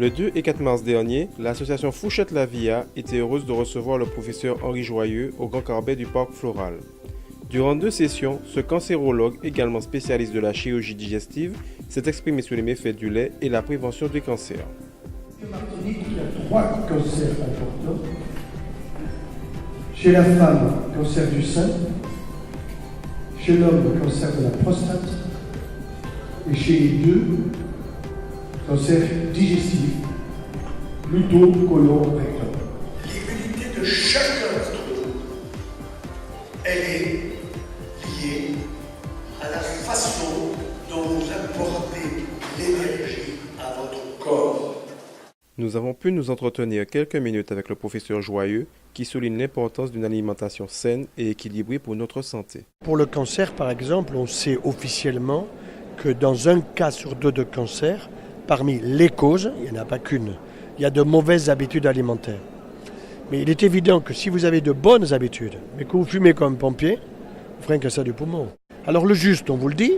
Le 2 et 4 mars dernier, l'association Fouchette la Via était heureuse de recevoir le professeur Henri Joyeux au Grand Carbet du Parc Floral. Durant 2 sessions, ce cancérologue, également spécialiste de la chirurgie digestive, s'est exprimé sur les méfaits du lait et la prévention du cancer. En Martinique, il y a 3 cancers importants. Chez la femme, cancer du sein. Chez l'homme, cancer de la prostate. Et chez les deux, cancer digestif, plutôt colon-rectal. L'immunité de chacun d'entre nous, elle est liée à la façon dont vous apportez l'énergie à votre corps. Nous avons pu nous entretenir quelques minutes avec le professeur Joyeux qui souligne l'importance d'une alimentation saine et équilibrée pour notre santé. Pour le cancer, par exemple, on sait officiellement que dans un cas sur 2 de cancer, parmi les causes, il n'y en a pas qu'une, il y a de mauvaises habitudes alimentaires. Mais il est évident que si vous avez de bonnes habitudes, mais que vous fumez comme un pompier, vous ferez un cancer du poumon. Alors le juste, on vous le dit,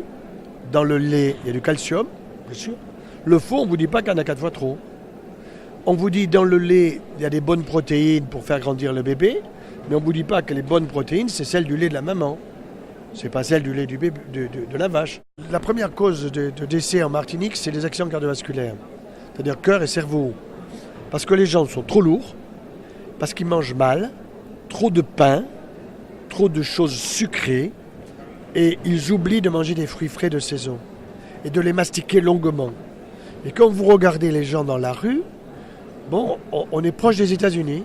dans le lait, il y a du calcium, bien sûr. Le faux, on ne vous dit pas qu'il y en a 4 fois trop. On vous dit dans le lait, il y a des bonnes protéines pour faire grandir le bébé, mais on ne vous dit pas que les bonnes protéines, c'est celle du lait de la maman. C'est pas celle du lait du bébé, de la vache. La première cause de décès en Martinique, c'est les accidents cardiovasculaires, c'est-à-dire cœur et cerveau. Parce que les gens sont trop lourds, parce qu'ils mangent mal, trop de pain, trop de choses sucrées, et ils oublient de manger des fruits frais de saison et de les mastiquer longuement. Et quand vous regardez les gens dans la rue, bon, on est proche des États-Unis.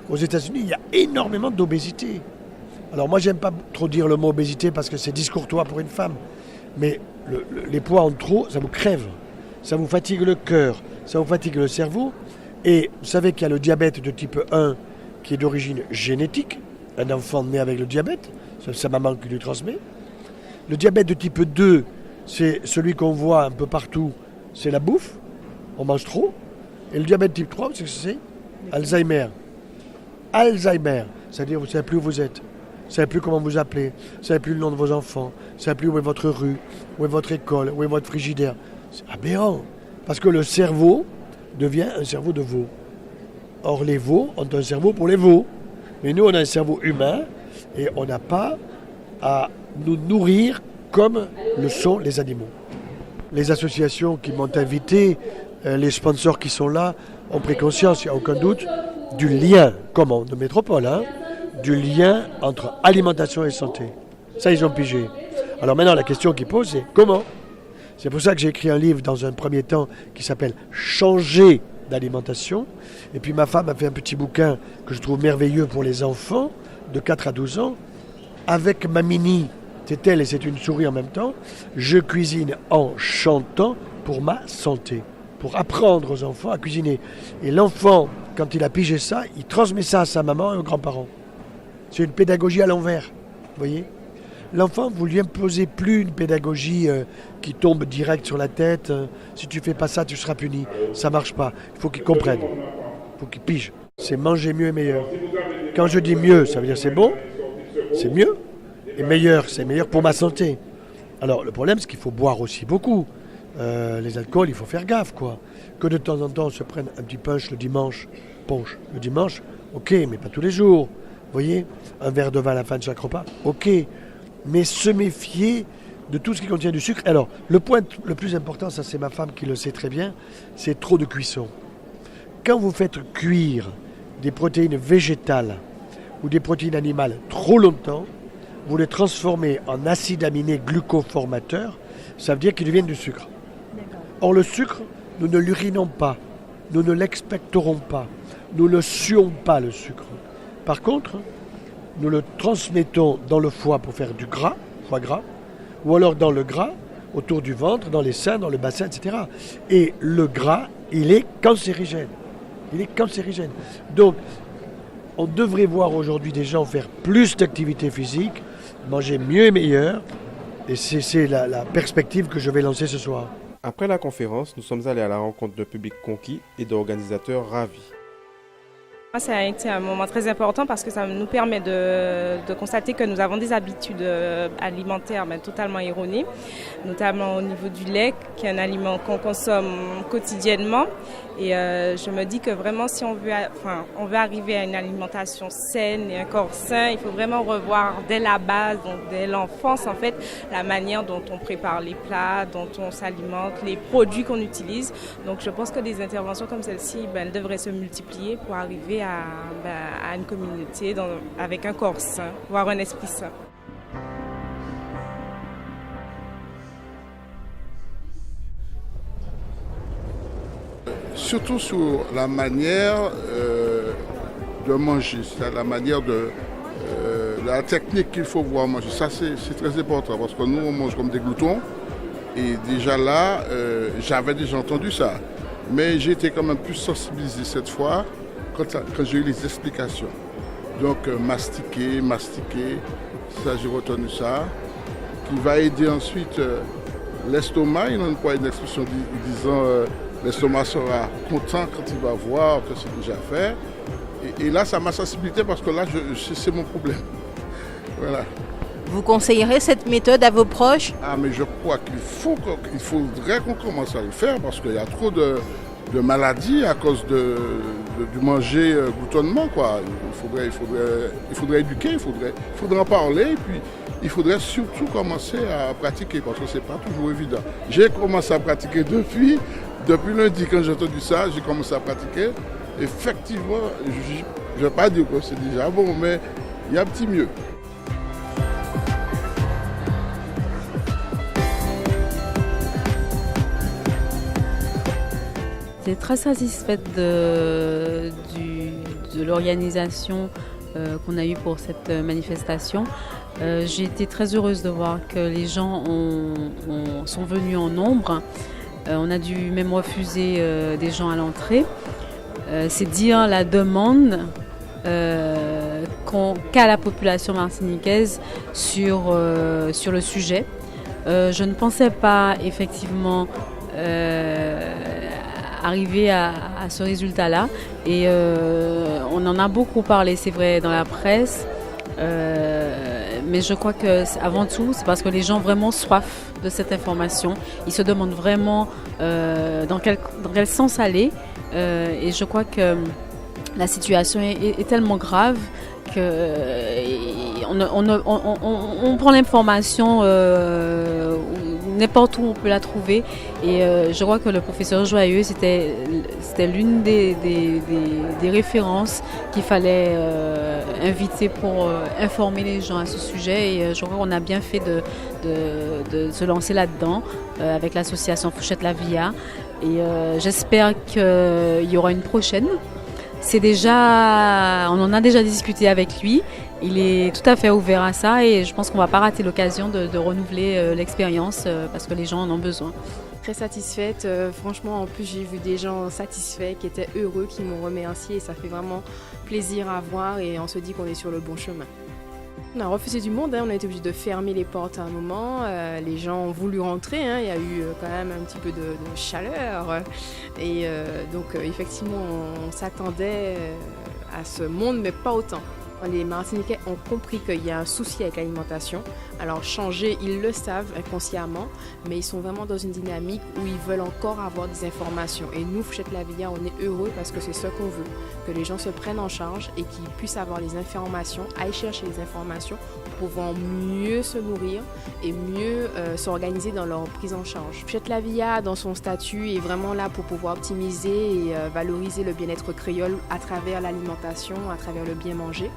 Aux États-Unis, il y a énormément d'obésité. Alors moi, j'aime pas trop dire le mot obésité parce que c'est discourtois pour une femme. Mais les poids en trop, ça vous crève. Ça vous fatigue le cœur, ça vous fatigue le cerveau. Et vous savez qu'il y a le diabète de type 1 qui est d'origine génétique. Un enfant né avec le diabète, c'est sa maman qui lui transmet. Le diabète de type 2, c'est celui qu'on voit un peu partout, c'est la bouffe. On mange trop. Et le diabète type 3, c'est ce que c'est ? Alzheimer. Alzheimer, c'est-à-dire vous ne savez plus où vous êtes. Vous ne savez plus comment vous appelez, vous ne savez plus le nom de vos enfants, vous ne savez plus où est votre rue, où est votre école, où est votre frigidaire. C'est aberrant, parce que le cerveau devient un cerveau de veau. Or, les veaux ont un cerveau pour les veaux. Mais nous, on a un cerveau humain et on n'a pas à nous nourrir comme le sont les animaux. Les associations qui m'ont invité, les sponsors qui sont là, ont pris conscience, il n'y a aucun doute, du lien, comment, de métropole, du lien entre alimentation et santé. Ça, ils ont pigé. Alors maintenant, la question qu'ils posent, c'est comment ? C'est pour ça que j'ai écrit un livre dans un premier temps qui s'appelle « Changer d'alimentation ». Et puis ma femme a fait un petit bouquin que je trouve merveilleux pour les enfants de 4 à 12 ans. Avec ma mini, c'est elle et c'est une souris en même temps, je cuisine en chantant pour ma santé, pour apprendre aux enfants à cuisiner. Et l'enfant, quand il a pigé ça, il transmet ça à sa maman et aux grands-parents. C'est une pédagogie à l'envers, vous voyez ? L'enfant, vous lui imposez plus une pédagogie qui tombe direct sur la tête. Si tu fais pas ça, tu seras puni. Ça marche pas. Il faut qu'il comprenne. Il faut qu'il pige. C'est manger mieux et meilleur. Quand je dis mieux, ça veut dire c'est bon, c'est mieux. Et meilleur, c'est meilleur pour ma santé. Alors le problème, c'est qu'il faut boire aussi beaucoup. Les alcools, il faut faire gaffe, quoi. Que de temps en temps, on se prenne un petit punch le dimanche. Le dimanche, ok, mais pas tous les jours. Vous voyez, un verre de vin à la fin de chaque repas, ok. Mais se méfier de tout ce qui contient du sucre. Alors, le point le plus important, ça c'est ma femme qui le sait très bien, c'est trop de cuisson. Quand vous faites cuire des protéines végétales ou des protéines animales trop longtemps, vous les transformez en acides aminés glucoformateurs, ça veut dire qu'ils deviennent du sucre. Or le sucre, nous ne l'urinons pas, nous ne l'expectorons pas, nous ne suons pas le sucre. Par contre, nous le transmettons dans le foie pour faire du gras, foie gras, ou alors dans le gras, autour du ventre, dans les seins, dans le bassin, etc. Et le gras, il est cancérigène. Il est cancérigène. Donc, on devrait voir aujourd'hui des gens faire plus d'activité physique, manger mieux et meilleur, et c'est la perspective que je vais lancer ce soir. Après la conférence, nous sommes allés à la rencontre d'un public conquis et d'organisateurs ravis. Ça a été un moment très important parce que ça nous permet de constater que nous avons des habitudes alimentaires totalement erronées, notamment au niveau du lait, qui est un aliment qu'on consomme quotidiennement. Et je me dis que vraiment, si on veut arriver à une alimentation saine et un corps sain, il faut vraiment revoir dès la base, donc dès l'enfance en fait, la manière dont on prépare les plats, dont on s'alimente, les produits qu'on utilise. Donc je pense que des interventions comme celle-ci, elles devraient se multiplier pour arriver à une communauté avec un corps sain, voire un esprit sain. Surtout sur la manière de manger, c'est la manière la technique qu'il faut voir manger. Ça, c'est très important parce que nous, on mange comme des gloutons. Et déjà là, j'avais déjà entendu ça. Mais j'ai été quand même plus sensibilisé cette fois quand j'ai eu les explications. Donc, mastiquer, ça, j'ai retenu ça. Qui va aider ensuite l'estomac. Il y en a pas une expression disant l'estomac sera content quand il va voir que c'est déjà fait. Et là, ça m'a sensibilisé parce que là, c'est mon problème. Voilà. Vous conseillerez cette méthode à vos proches? Ah, mais je crois qu'il faudrait qu'on commence à le faire parce qu'il y a trop de maladies à cause du manger gloutonnement, quoi. Il faudrait éduquer, il faudrait en parler, et puis il faudrait surtout commencer à pratiquer parce que c'est pas toujours évident. J'ai commencé à pratiquer depuis lundi, quand j'ai entendu ça, j'ai commencé à pratiquer. Effectivement, je ne vais pas dire que c'est déjà bon, mais il y a un petit mieux. J'étais très satisfaite de l'organisation qu'on a eue pour cette manifestation. J'ai été très heureuse de voir que les gens sont venus en nombre. On a dû même refuser des gens à l'entrée. C'est dire la demande qu'a la population martiniquaise sur le sujet. Je ne pensais pas effectivement arriver à ce résultat-là. Et on en a beaucoup parlé, c'est vrai, dans la presse. Mais je crois qu'avant tout, c'est parce que les gens ont vraiment soif de cette information. Ils se demandent vraiment dans quel sens aller. Et je crois que la situation est tellement grave qu'on prend l'information n'importe où on peut la trouver. Et je crois que le professeur Joyeux, c'était l'une des références qu'il fallait inviter pour informer les gens à ce sujet. Et je crois qu'on a bien fait de se lancer là-dedans avec l'association Fouchette la Via. Et j'espère qu'il y aura une prochaine. On en a déjà discuté avec lui. Il est tout à fait ouvert à ça et je pense qu'on ne va pas rater l'occasion de renouveler l'expérience parce que les gens en ont besoin. Très satisfaite, franchement en plus j'ai vu des gens satisfaits, qui étaient heureux, qui m'ont remercié et ça fait vraiment plaisir à voir et on se dit qu'on est sur le bon chemin. On a refusé du monde, on a été obligé de fermer les portes à un moment, les gens ont voulu rentrer, il y a eu quand même un petit peu de chaleur et donc effectivement on s'attendait à ce monde mais pas autant. Les Martiniquais ont compris qu'il y a un souci avec l'alimentation. Alors changer, ils le savent inconsciemment, mais ils sont vraiment dans une dynamique où ils veulent encore avoir des informations. Et nous, Fouchette la Via, on est heureux parce que c'est ce qu'on veut, que les gens se prennent en charge et qu'ils puissent avoir les informations, aillent chercher les informations pour pouvoir mieux se nourrir et mieux s'organiser dans leur prise en charge. Fouchette la Via, dans son statut, est vraiment là pour pouvoir optimiser et valoriser le bien-être créole à travers l'alimentation, à travers le bien manger.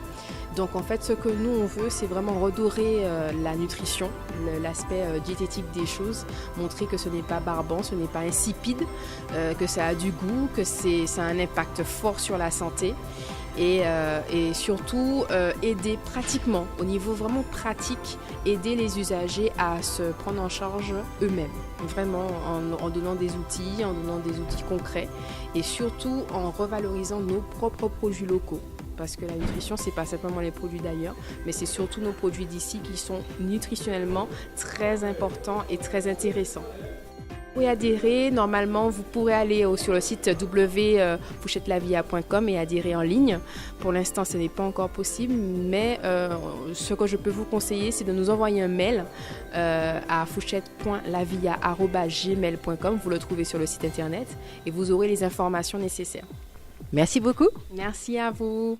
Donc en fait ce que nous on veut c'est vraiment redorer la nutrition, l'aspect diététique des choses, montrer que ce n'est pas barbant, ce n'est pas insipide, que ça a du goût, que ça a un impact fort sur la santé et surtout aider pratiquement, au niveau vraiment pratique, aider les usagers à se prendre en charge eux-mêmes, vraiment en donnant des outils concrets et surtout en revalorisant nos propres produits locaux. Parce que la nutrition, c'est pas simplement les produits d'ailleurs, mais c'est surtout nos produits d'ici qui sont nutritionnellement très importants et très intéressants. Pour y adhérer, normalement, vous pourrez aller sur le site www.fouchettelavia.com et adhérer en ligne. Pour l'instant, ce n'est pas encore possible, mais ce que je peux vous conseiller, c'est de nous envoyer un mail à fouchette.lavia@gmail.com. Vous le trouvez sur le site internet et vous aurez les informations nécessaires. Merci beaucoup. Merci à vous.